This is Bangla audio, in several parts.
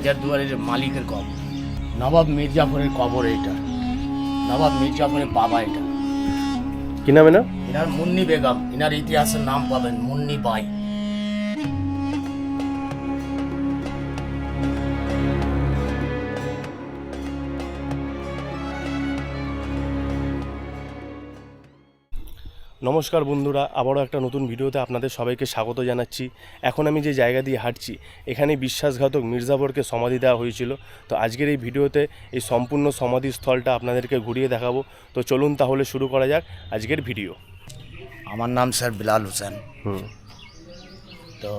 হাজারদুয়ারের মালিকের কবর, নবাব মির্জাফরের কবর এটা। নবাব মির্জাফরের বাবা এটা। কি নামে না? এনার মুন্নি বেগম, এনার ইতিহাসের নাম পাবেন মুন্নি বাই। নমস্কার বন্ধুরা, আবারও একটা নতুন ভিডিওতে আপনাদের সবাইকে স্বাগত জানাচ্ছি। এখন আমি যে জায়গা দিয়ে হাঁটছি, এখানে বিশ্বাসঘাতক মির্জাফরকে সমাধি দেওয়া হয়েছিল। তো আজকের এই ভিডিওতে এই সম্পূর্ণ সমাধিস্থলটা আপনাদেরকে ঘুরিয়ে দেখাবো। তো চলুন তাহলে শুরু করা যাক আজকের ভিডিও। আমার নাম স্যার বিলাল হোসেন। তো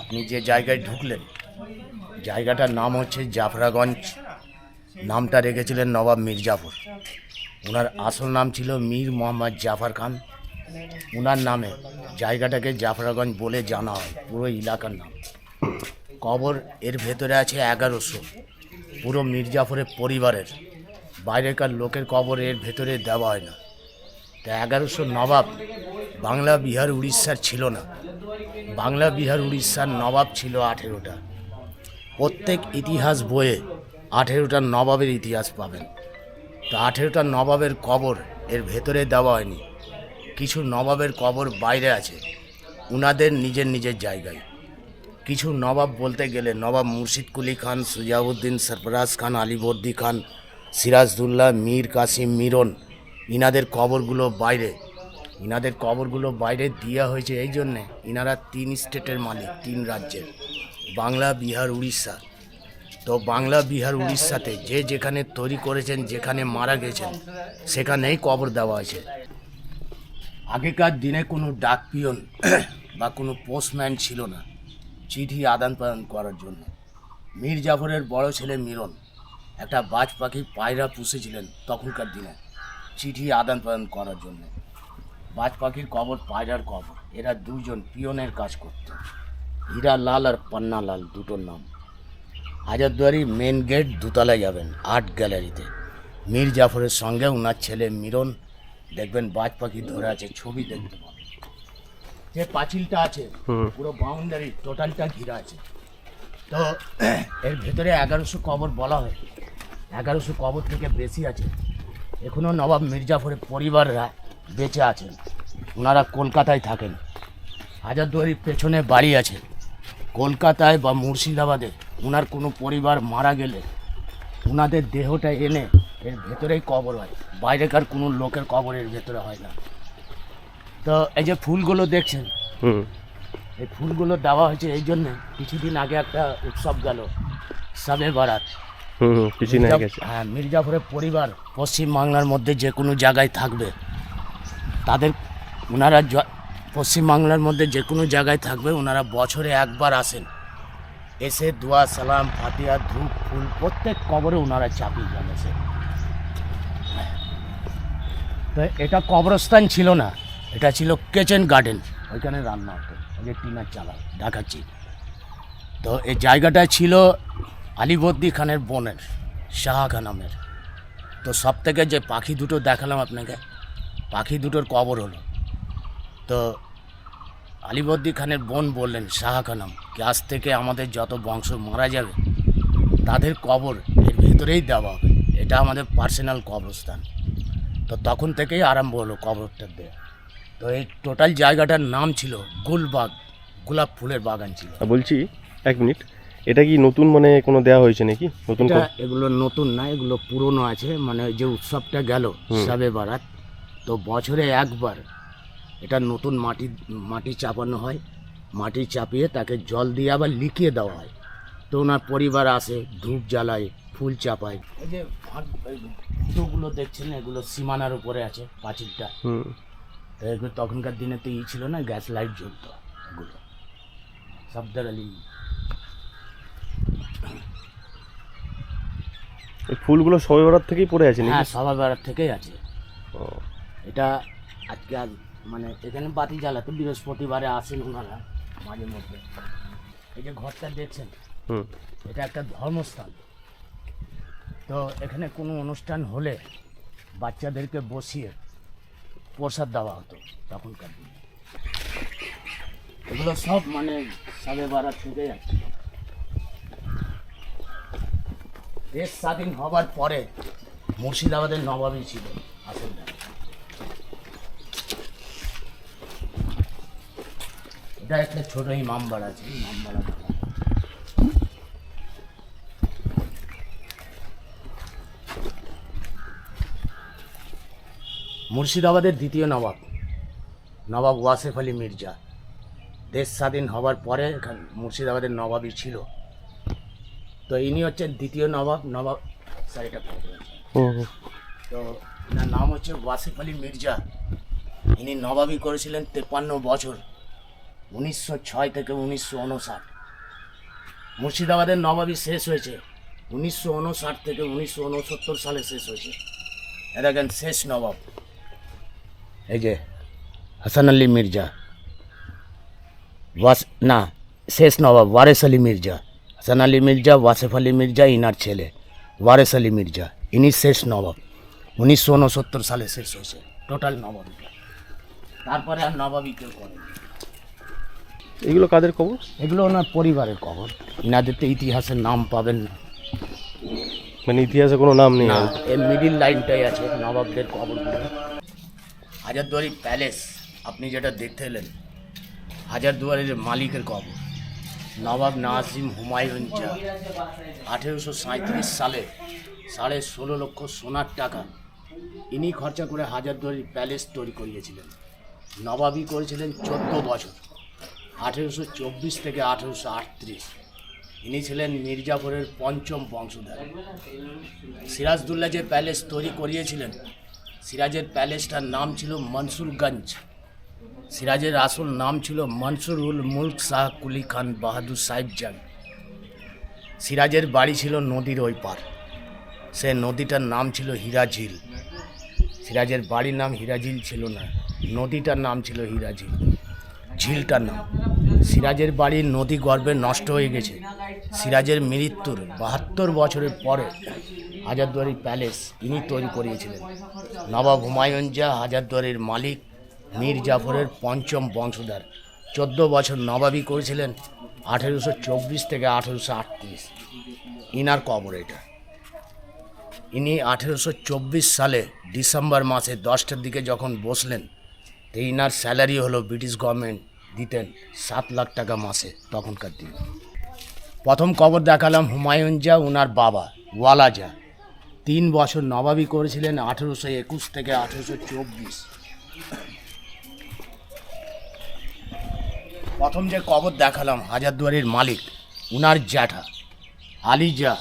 আপনি যে জায়গায় ঢুকলেন, জায়গাটার নাম হচ্ছে জাফরাগঞ্জ। নামটা রেখেছিলেন নবাব মির্জাফর। ওনার আসল নাম ছিল মীর মোহাম্মদ জাফর খান। ওনার নামে জায়গাটাকে জাফরাগঞ্জ বলে জানা হয়, পুরো এলাকার নাম। কবর এর ভেতরে আছে 1100, পুরো মির্জাফরের পরিবারের, বাইরেকার লোকের কবর এর ভেতরে দেওয়া হয় না। তা 1100 নবাব বাংলা বিহার উড়িষ্যার ছিল না। বাংলা বিহার উড়িষ্যার নবাব ছিল 18টা। প্রত্যেক ইতিহাস বইয়ে 18টা নবাবের ইতিহাস পাবেন। তো 18টা নবাবের কবর এর ভেতরে দেওয়া হয়নি। কিছু নবাবের কবর বাইরে আছে, উনাদের নিজের নিজের জায়গায়। কিছু নবাব বলতে গেলে নবাব মুর্শিদ কুলি খান, সুজাউদ্দিন সরফরাজ খান, আলীবর্দী খান, সিরাজদুল্লাহ, মীর কাসিম, মিরন, ইনাদের কবরগুলো বাইরে। ইনাদের কবরগুলো বাইরে দেওয়া হয়েছে এই জন্যে, ইনারা 3 স্টেটের মালিক, 3 রাজ্যের, বাংলা, বিহার, উড়িষ্যা। তো বাংলা, বিহার, উড়িষ্যাতে যে যেখানে তৈরি করেছেন, যেখানে মারা গেছেন, সেখানেই কবর দেওয়া হয়েছে। আগেকার দিনে কোনো ডাক পিয়ন বা কোনো পোস্টম্যান ছিল না চিঠি আদান প্রদান করার জন্য। মীর জাফরের বড় ছেলে মিরন একটা বাজ পাখি পায়রা পুষেছিলেন তখনকার দিনে, চিঠি আদান প্রদান করার জন্য। বাজ পাখির কবর, পায়রার কবর, এরা দুজন পিয়নের কাজ করত। হীরা লাল আর পান্না লাল, দুটোর নাম। হাজারদুয়ারি মেন গেট, দুতলায় যাবেন, আর্ট গ্যালারিতে মীর জাফরের সঙ্গে ওনার ছেলে মিরন দেখবেন বাজ পাখি ধরে আছে, ছবি দেখতে পাবেন। যে পাঁচিলটা আছে পুরো বাউন্ডারি টোটালটা ঘিরা আছে। তো এর ভেতরে 1100 কবর বলা হয়। 1100 কবর থেকে বেশি আছে। এখনও নবাব মির্জাফরের পরিবাররা বেঁচে আছেন। ওনারা কলকাতায় থাকেন। হাজারদুয়ারির পেছনে বাড়ি আছে। কলকাতায় বা মুর্শিদাবাদে ওনার কোনো পরিবার মারা গেলে ওনাদের দেহটা এনে এর ভেতরেই কবর হয়, বাইরেকার কোনো লোকের কবর এর ভেতরে হয় না। তো এই যে ফুলগুলো দেখছেন, এই ফুলগুলো দেওয়া হয়েছে এই জন্যে, কিছুদিন আগে একটা উৎসব গেল, শবে বারাত। হ্যাঁ, মির্জাফরের পরিবার পশ্চিম বাংলার মধ্যে যে কোনো জায়গায় থাকবে, তাদের ওনারা পশ্চিম বাংলার মধ্যে যে কোনো জায়গায় থাকবে, ওনারা বছরে একবার আসেন, এসে দোয়া সালাম ফাতিহা ধূপ ফুল প্রত্যেক কবরে ওনারা চাপিয়ে যান এসে। তো এটা কবরস্থান ছিল না, এটা ছিল কিচেন গার্ডেন। ওইখানে রান্না হতো, ওই যে টিনার চালা দেখাচ্ছি। তো এই জায়গাটা ছিল আলীবর্দী খানের বোনের, শাহ খানামের। তো সব থেকে যে পাখি দুটো দেখালাম আপনাকে, পাখি দুটোর কবর হলো। তো আলীবর্দী খানের বোন বললেন শাহ খানাম কি, আজ থেকে আমাদের যত বংশ মারা যাবে তাদের কবর এর ভিতরেই দেওয়া হবে, এটা আমাদের পার্সোনাল কবরস্থান। তো তখন থেকেই আরম্ভ হলো কবরটা দেওয়া। তো এই টোটাল জায়গাটার নাম ছিল গুলবাগ, গোলাপ ফুলের বাগান ছিল। বলছি এক মিনিট, এটা কি নতুন মানে কোনো দেওয়া হয়েছে নাকি? নতুন এগুলো নতুন না, এগুলো পুরনো আছে। মানে যে উৎসবটা গেল শবে বারাত, তো বছরে একবার এটা নতুন মাটি চাপানো হয়। মাটি চাপিয়ে তাকে জল দিয়ে আবার লিখিয়ে দেওয়া হয়। তো ওনার পরিবার আসে, ধূপ জ্বালায়, ফুল চাপায়। এই যে ফুটোগুলো দেখছেন, এগুলো সীমানার উপরে আছে পাঁচিলটা। তো এগুলো তখনকার দিনে তো ছিল না, গ্যাস লাইট জ্বলতো এগুলো। সফদর আলী এই ফুলগুলো শবে বরাত থেকেই পড়ে আছে নাকি? হ্যাঁ, শবে বরাত থেকেই আছে। এটা আজকে মানে এখানে বাতি জ্বালাতে বৃহস্পতিবারে আসেন ওনারা মাঝে মধ্যে। এই যে ঘরটা দেখছেন, এটা একটা ধর্মস্থান। তো এখানে কোনো অনুষ্ঠান হলে বাচ্চাদেরকে বসিয়ে প্রসাদ দেওয়া হতো তখনকার দিনে। এগুলো সব মানে শবে বরাত থেকেই আছে। দেশ স্বাধীন হবার পরে মুর্শিদাবাদের নবাবই ছিল আসল। এটা একটা ছোট ইমামবাড়া আছে, ইমামবাড়া। মুর্শিদাবাদের দ্বিতীয় নবাব নবাব ওয়াসেফ আলী মির্জা দেশ স্বাধীন হবার পরে এখানে মুর্শিদাবাদের নবাবই ছিল। তো ইনি হচ্ছেন দ্বিতীয় নবাব। নবাব স্যার এটা পড়ে আছে। তো এনার নাম হচ্ছে ওয়াসেফ আলী মির্জা। ইনি নবাবি করেছিলেন 53 বছর, 1906 থেকে 1959। মুর্শিদাবাদের নবাবি শেষ হয়েছে 1959 থেকে 1969 সালে শেষ হয়েছে। এ দেখেন শেষ নবাব, এই যে হাসান আলী মির্জা। শেষ নবাব ওয়ারেস আলী মির্জা। হাসান আলী মির্জা, ওয়াসেফ আলী মির্জা ইনার ছেলে ওয়ারেস আলী মির্জা। ইনি শেষ নবাব, 1969 সালে শেষ হয়েছে টোটাল নবাবি। তারপরে আর নবাবি কেউ করেন। এগুলো কাদের কবর? এগুলো ওনার পরিবারের কবর। ইনাদের তো ইতিহাসের নাম পাবেন না, মানে ইতিহাসে কোনো নাম নেই। এই মিডিল লাইনটাই আছে নবাবদের কবরগুলো। হাজারদুয়ারি প্যালেস আপনি যেটা দেখতে এলেন, হাজারদুয়ারির মালিকের কবর নবাব নাজিম হুমায়ুন শাহ। 1837 সালে 16.5 লক্ষ সোনার টাকা ইনি খরচা করে হাজারদুয়ারি প্যালেস তৈরি করিয়েছিলেন। নবাবি করেছিলেন 14 বছর, 1824 থেকে 1838। ইনি ছিলেন মির্জাপুরের পঞ্চম বংশধর। সিরাজদৌল্লা যে প্যালেস তৈরি করিয়েছিলেন, সিরাজের প্যালেসটার নাম ছিল মনসুরগঞ্জ। সিরাজের আসল নাম ছিল মনসুরুল মুলক শাহ কুলি খান বাহাদুর সাহেব জান। সিরাজের বাড়ি ছিল নদীর ওই পার, সে নদীটার নাম ছিল হীরাঝিল। সিরাজের বাড়ির নাম হীরাঝিল ছিল না, নদীটার নাম ছিল হীরাঝিল, ঝিলটার নাম। সিরাজের বাড়ির নদী গর্ভে নষ্ট হয়ে গেছে। সিরাজের মৃত্যুর 72 বছরের পরে হাজারদুয়ারি প্যালেস ইনি তৈরি করিয়েছিলেন। নবাব হুমায়ুন শাহ হাজারদুয়ারির মালিক, মীর জাফরের পঞ্চম বংশধর। 14 বছর নবাবি করেছিলেন, 1824 থেকে 1838। ইনার কবর এটা। ইনি 1824 সালে ডিসেম্বর মাসে 10টার দিকে যখন বসলেন, তো ইনার স্যালারি হলো ব্রিটিশ গভর্নমেন্ট দিতেন 7 লাখ টাকা মাসে তখনকার দিনে। প্রথম কবর দেখালাম হুমায়ুন শাহ, ওনার বাবা ওয়ালা শাহ 3 বছর নবাবি করেছিলেন 1821 থেকে 1824। প্রথম যে কবর দেখালাম হাজারদুয়ারির মালিক, উনার জ্যাঠা আলী শাহ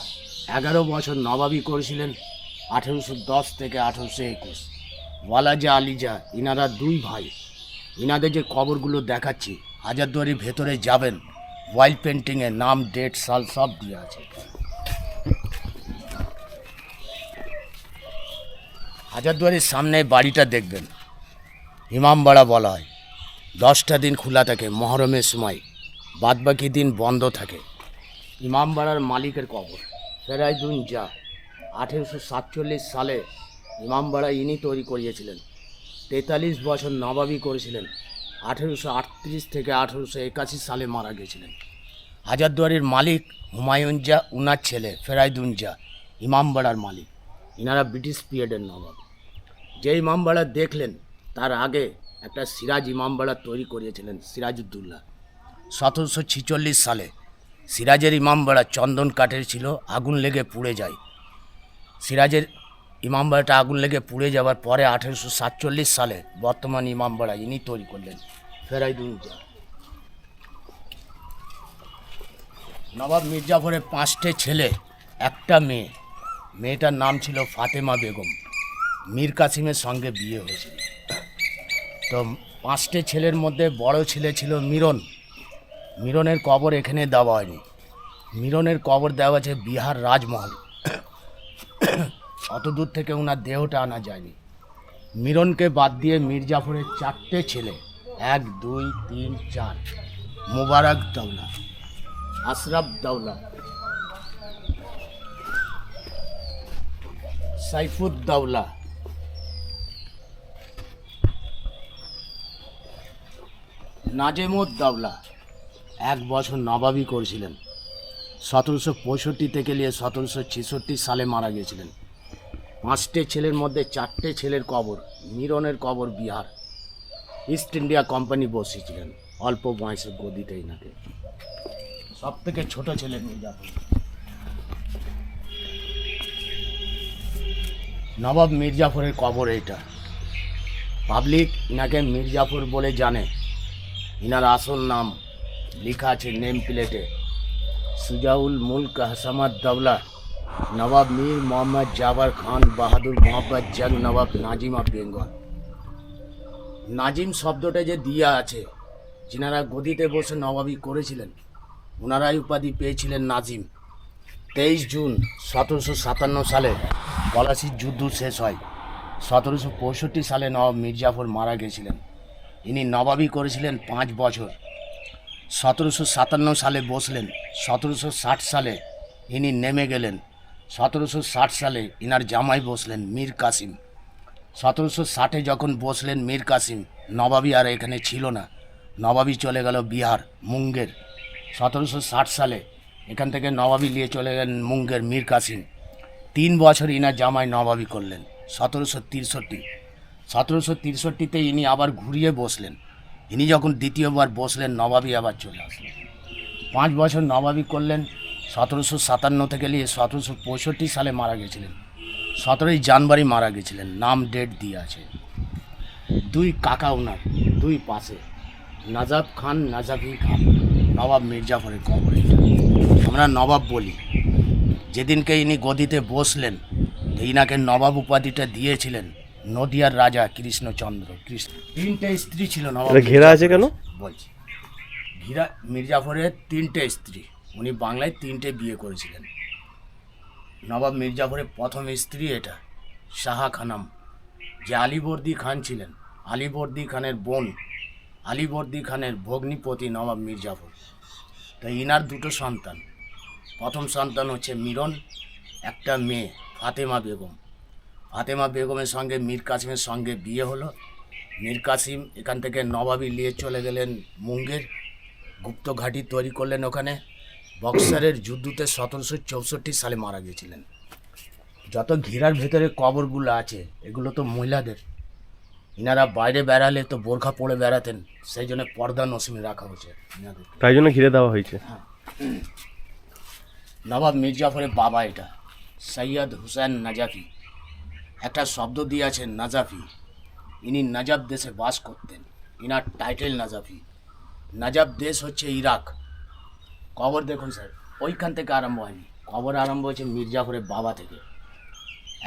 11 বছর নবাবি করেছিলেন 1810 থেকে 1821। ওয়ালা শাহ, আলী শাহ ইনারা 2 ভাই। ইনাদের যে কবরগুলো দেখাচ্ছি, হাজারদুয়ারির ভেতরে যাবেন, ওয়াইল পেন্টিংয়ে নাম, ডেট, সাল সব দেওয়া আছে। হাজারদুয়ারির সামনে বাড়িটা দেখবেন, ইমামবাড়া বলা হয়। 10টা দিন খোলা থাকে মহরমের সময়, বাদবাকি দিন বন্ধ থাকে। ইমামবাড়ার মালিকের কবর ফেরাইদুন শাহ 1847 সালে ইমামবাড়া ইনি তৈরি করিয়েছিলেন। 43 বছর নবাবি করেছিলেন, 1838 থেকে 1881 সালে মারা গেছিলেন। হাজারদুয়ারির মালিক হুমায়ুন শাহ, উনার ছেলে ফেরাইদুন শাহ ইমামবাড়ার মালিক। ইনারা ব্রিটিশ পিরিয়ডের নবাব। যে ইমামবাড়া দেখলেন, তার আগে একটা সিরাজ ইমামবাড়া তৈরি করিয়েছিলেন সিরাজউদ্দৌলা। 1746 সালে সিরাজের ইমামবাড়া চন্দন কাঠের ছিল, আগুন লেগে পুড়ে যায়। সিরাজের ইমামবাড়াটা আগুন লেগে পুড়ে যাওয়ার পরে 1847 সালে বর্তমান ইমামবাড়া ইনি তৈরি করলেন ফেরাইদুন শাহ। নবাব মির্জাফরের 5টে ছেলে, একটা মেয়ে। মেয়েটার নাম ছিল ফাতেমা বেগম। মীর কাসিমের সঙ্গে বিয়ে হয়েছিল। তো 5টে ছেলের মধ্যে বড় ছেলে ছিল মিরন। মিরনের কবর এখানে দেওয়া হয়নি, মিরনের কবর দেওয়া আছে বিহার রাজমহল। অত দূর থেকে ওনার দেহটা আনা যায়নি। মিরনকে বাদ দিয়ে মির্জাফরের 4টে ছেলে, 1, 2, 3, 4। মুবারক দৌলা, আশরাফ দৌলা, সাইফুদ্দৌলা, নাজেমুদ্দৌলা 1 বছর নবাবি করেছিলেন। 1765 থেকে নিয়ে 1766 সালে মারা গিয়েছিলেন। 5টে ছেলের মধ্যে 4টে ছেলের কবর, মিরনের কবর বিহার। ইস্ট ইন্ডিয়া কোম্পানি বসেছিলেন অল্প বয়সে গদিতে এনাকে। সব থেকে ছোট ছেলে মির্জাফর। নবাব মির্জাফরের কবর এইটা। পাবলিক ইনাকে মির্জাফর বলে জানে। ইনার আসল নাম লেখা আছে নেম প্লেটে, সুজাউল মুল্ক হাসামাদ দৌলা নবাব মীর মোহাম্মদ জাফর খান বাহাদুর মোহাম্মদ জং নবাব নাজিম অফ বেঙ্গল। নাজিম শব্দটা যে দিয়ে আছে, যিনারা গদিতে বসে নবাবি করেছিলেন ওনারাই উপাধি পেয়েছিলেন নাজিম। 23 জুন 1757 সালে পলাশির যুদ্ধ শেষ হয়। 1765 সালে নবাব মির্জাফর মারা গেছিলেন। ইনি নবাবি করেছিলেন 5 বছর। 1757 সালে বসলেন। 1760 সালে ইনি নেমে গেলেন। 1760 সালে ইনার জামাই বসলেন মীর কাসিম। 1760 যখন বসলেন মীর কাসিম, নবাবি আর এখানে ছিল না, নবাবি চলে গেল বিহার মুঙ্গের। 1760 সালে এখান থেকে নবাবি নিয়ে চলে গেলেন মুঙ্গের মীর কাসিম। 3 বছর ইনার জামাই নবাবি করলেন। 1763 ইনি আবার ঘুরিয়ে বসলেন। ইনি যখন দ্বিতীয়বার বসলেন নবাবি আবার চলে আসলেন। 5 বছর নবাবি করলেন। 1757 থেকে নিয়ে 1765 সালে মারা গেছিলেন। 17ই জানুয়ারি মারা গেছিলেন। নাম ডেট দিয়ে আছে। 2 কাকা ওনার, 2 পাশে, নাজাব খান নাজাফি খান। নবাব মির্জাফরের কবর এটা। আমরা নবাব বলি। যেদিনকে ইনি গদিতে বসলেন ইনাকে নবাব উপাধিটা দিয়েছিলেন নদিয়ার রাজা কৃষ্ণচন্দ্র। 3টে স্ত্রী ছিল নবাব। ঘেরা আছে কেন বলছি? ঘিরা মির্জাফরের 3টে স্ত্রী। উনি বাংলায় 3টে বিয়ে করেছিলেন। নবাব মির্জাফরের প্রথম স্ত্রী এটা শাহা খানম, যে আলীবর্দী খান ছিলেন। আলীবর্দী খানের বোন, আলীবর্দী খানের ভগ্নিপতি নবাব মির্জাফর। তাই ইনার 2টো সন্তান। প্রথম সন্তান হচ্ছে মিরন, একটা মেয়ে ফাতেমা বেগম। ফাতেমা বেগমের সঙ্গে মীর কাসিমের সঙ্গে বিয়ে হলো। মীর কাসিম এখান থেকে নবাবি নিয়ে চলে গেলেন মুঙ্গের, গুপ্ত ঘাঁটি তৈরি করলেন ওখানে। বক্সারের যুদ্ধতে 1764 সালে মারা গিয়েছিলেন। যত ঘিরার ভেতরে কবরগুলো আছে এগুলো তো মহিলাদের। ইনারা বাইরে বেড়ালে তো বোরখা পরে বেড়াতেন, সেই জন্য পর্দা নসিমে রাখা হয়েছে ইনাদের। তাই জন্য ঘিরে দেওয়া হয়েছে। নবাব মির্জাফরের বাবা এটা সৈয়দ হুসেন নাজাফি। একটা শব্দ দিয়ে আছে নাজাফি। ইনি নাজাব দেশে বাস করতেন। Inner title নাজাফি। নাজাব দেশ হচ্ছে ইরাক। কবর দেখুন স্যার, ওইখান থেকে আরম্ভ হয়নি। কবর আরম্ভ হয়েছে মির্জাফরের বাবা থেকে।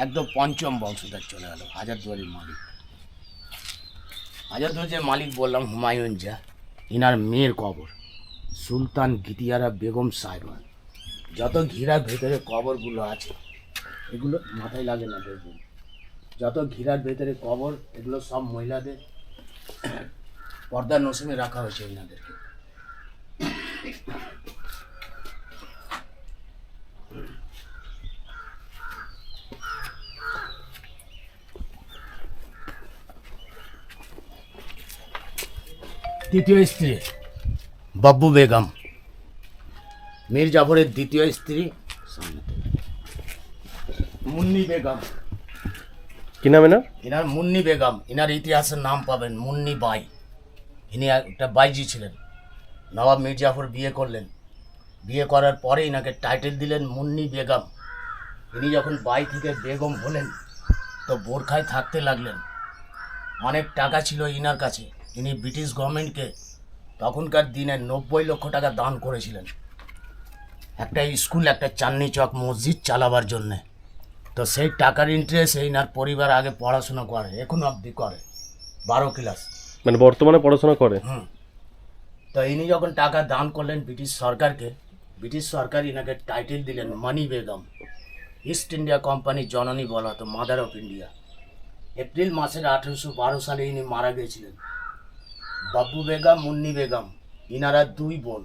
একদম 5ম বংশধর চলে গেল। হাজারদুয়ারির মালিক। হাজারদুয়ারি যে মালিক বললাম হুমায়ুন যা, ইনার মেয়ের কবর সুলতান গিতিয়ারা বেগম সাহেবা। যত ঘিরার ভেতরে কবরগুলো আছে এগুলো মাথায় লাগে না, দেখবেন যত ঘিরার ভেতরে কবর এগুলো সব মহিলাদের। পর্দা নসিমে রাখা হয়েছে এনাদেরকে। দ্বিতীয় স্ত্রী বাব্বু বেগম, মীর জাফরের দ্বিতীয় স্ত্রী। মুন্নি বেগম। কি নাম এনার? ইনার মুন্নি বেগম। ইনার ইতিহাসের নাম পাবেন মুন্নি বাই। ইনি একটা বাইজি ছিলেন। নবাব মির্জাফর বিয়ে করলেন। বিয়ে করার পরে ইনাকে টাইটেল দিলেন মুন্নি বেগম। ইনি যখন বাই থেকে বেগম হলেন তো বোরখায় থাকতে লাগলেন। অনেক টাকা ছিল ইনার কাছে। ইনি ব্রিটিশ গভর্নমেন্টকে তখনকার দিনে 90 লক্ষ টাকা দান করেছিলেন একটা স্কুল, একটা চাঁদনি চক মসজিদ চালাবার জন্যে। তো সেই টাকার ইন্টারেস্ট ইনার পরিবার আগে পড়াশোনা করে, এখন অবধি করে 12 ক্লাস। মানে বর্তমানে পড়াশোনা করে। তো ইনি যখন টাকা দান করলেন ব্রিটিশ সরকারকে, ব্রিটিশ সরকার ইনাকে টাইটেল দিলেন মানি বেগম। ইস্ট ইন্ডিয়া কোম্পানির জননী বলা হতো, মাদার অফ ইন্ডিয়া। এপ্রিল মাসের 1812 সালে ইনি মারা গিয়েছিলেন। বাব্বু বেগম, মুন্নি বেগম, ইনারা 2 বোন।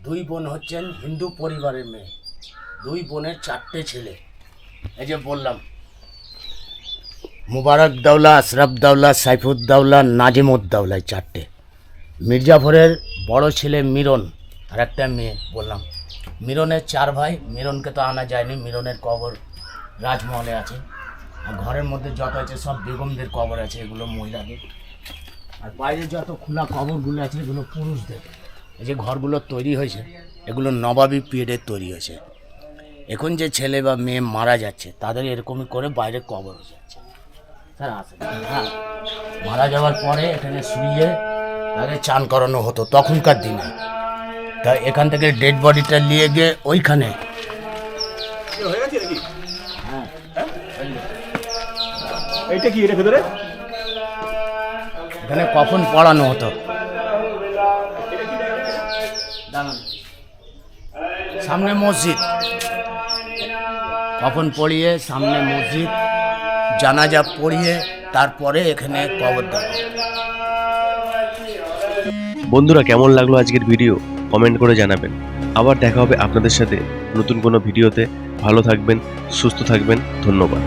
2 বোন হচ্ছেন হিন্দু পরিবারের মেয়ে। 2 বোনের 4টে ছেলে। এই যে বললাম মুবারক দৌলা, আশরাফ দৌলা, সাইফুদ্দৌলা, নাজিমুদ্দৌলা, 4টে। মির্জাফরের বড় ছেলে মিরন আর একটা মেয়ে বললাম মিরনের 4 ভাই, মিরনকে তো আনা যায়নি, মিরনের কবর রাজমহলে আছে। আর ঘরের মধ্যে যত আছে সব বেগমদের কবর আছে, এগুলো মহিলাদের। আর বাইরে যত খোলা কবরগুলো আছে এগুলো পুরুষদের। এই যে ঘরগুলো তৈরি হয়েছে এগুলো নবাবী পিরিয়ডের তৈরি হয়েছে। এখন যে ছেলে বা মেয়ে মারা যাচ্ছে তাদের এরকমই করে বাইরে কবর হয়ে যাচ্ছে। স্যার আসেন। হ্যাঁ, মারা যাওয়ার পরে এখানে শুয়ে তাদের চান করানো হতো তখনকার দিনে। তা এখান থেকে ডেড বডিটা নিয়ে গিয়ে ওইখানে, হ্যাঁ, এইটা কি এর ভিতরে? এখানে কফন পড়ানো হতো। দাঁড়ান। সামনে মসজিদ, কফন পড়িয়ে সামনে মসজিদ, জানাজা পড়িয়ে তারপরে এখানে কবর দেওয়া। বন্ধুরা, কেমন লাগলো আজকের ভিডিও কমেন্ট করে জানাবেন। আবার দেখা হবে আপনাদের সাথে নতুন কোনো ভিডিওতে। ভালো থাকবেন, সুস্থ থাকবেন, ধন্যবাদ।